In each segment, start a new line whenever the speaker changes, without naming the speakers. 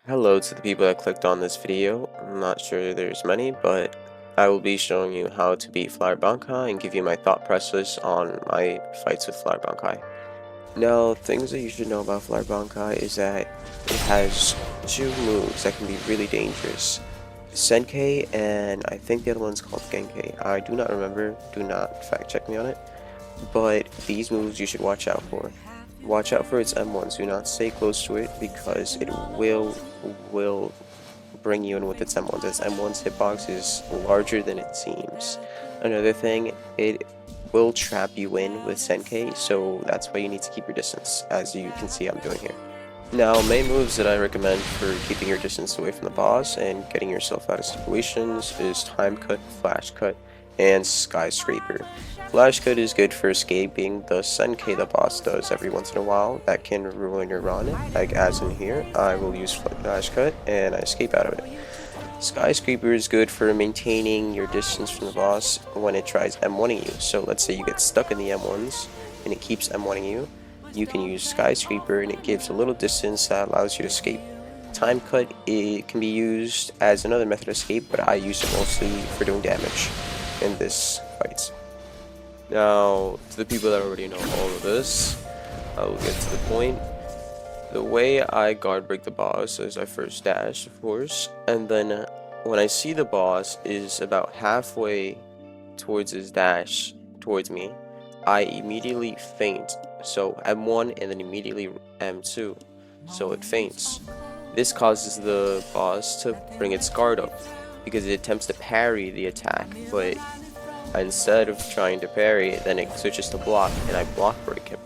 Hello to the people that clicked on this video. I'm not sure there's many, but I will be showing you how to beat Flower Bankai and give you my thought process on my fights with Flower Bankai. Now, things that you should know about Flower Bankai is that it has two moves that can be really dangerous. Senkei and I think the other one's called Genkai. I do not remember, do not fact check me on it. But these moves you should watch out for. Watch out for its M1s, do not stay close to it because it will bring you in with its M1s. Its M1's hitbox is larger than it seems. Another thing, it will trap you in with Senkei, so that's why you need to keep your distance, as you can see I'm doing here. Now, main moves that I recommend for keeping your distance away from the boss and getting yourself out of situations is Time Cut, Flash Cut, and Skyscraper. Flash Cut is good for escaping the Senkei the boss does every once in a while that can ruin your run, like as in here, I will use Flash Cut and I escape out of it. Skyscraper is good for maintaining your distance from the boss when it tries M1ing you. So let's say you get stuck in the M1s and it keeps M1ing you. You can use Skyscraper and it gives a little distance that allows you to escape. Time Cut, it can be used as another method of escape, but I use it mostly for doing damage in this fight. Now, to the people that already know all of this, I will get to the point. The way I guard break the boss is I first dash, of course, and then when I see the boss is about halfway towards his dash towards me, I immediately feint. So M1 and then immediately M2, so it feints. This causes the boss to bring its guard up because it attempts to parry the attack, but instead of trying to parry, then it switches to block and I block break him.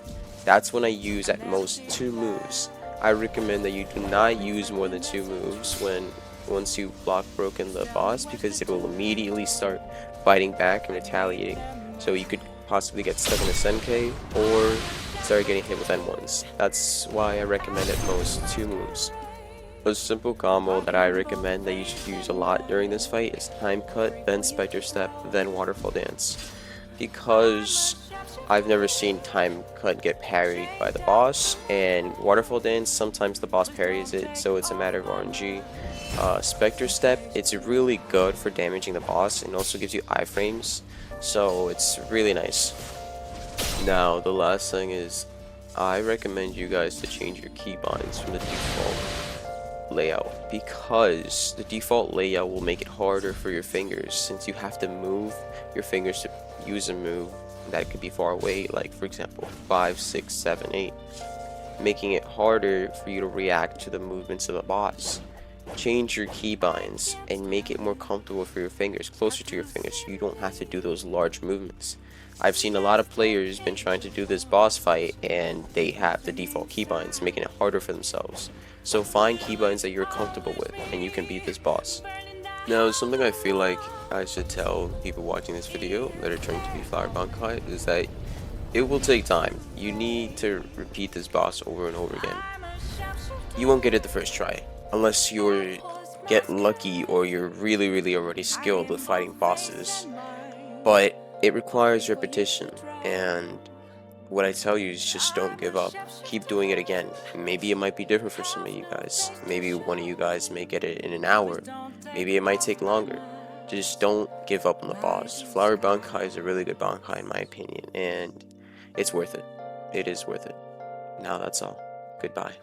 That's when I use at most 2 moves. I recommend that you do not use more than 2 moves once you've block broken the boss, because it will immediately start fighting back and retaliating. So you could possibly get stuck in a Senkei or start getting hit with N1s. That's why I recommend at most 2 moves. A simple combo that I recommend that you should use a lot during this fight is Time Cut, then Spectre Step, then Waterfall Dance. Because I've never seen Time Cut get parried by the boss, and Waterfall Dance, sometimes the boss parries it, so it's a matter of RNG. Spectre Step, it's really good for damaging the boss and also gives you iframes, so it's really nice. Now, the last thing is, I recommend you guys to change your keybinds from the default layout, because the default layout will make it harder for your fingers since you have to move your fingers to use a move that could be far away, like for example 5, 6, 7, 8, making it harder for you to react to the movements of the boss. Change your keybinds and make it more comfortable for your fingers, closer to your fingers, so you don't have to do those large movements. I've seen a lot of players been trying to do this boss fight and they have the default keybinds, making it harder for themselves. So find keybinds that you're comfortable with and you can beat this boss. Now, something I feel like I should tell people watching this video that are trying to beat Flower Bankai is that it will take time. You need to repeat this boss over and over again. You won't get it the first try, unless you get lucky or you're really already skilled with fighting bosses. But it requires repetition, and what I tell you is just don't give up. Keep doing it again. Maybe it might be different for some of you guys. Maybe one of you guys may get it in an hour. Maybe it might take longer. Just don't give up on the boss. Flower Bankai is a really good Bankai in my opinion, and it's worth it. It is worth it. Now that's all. Goodbye.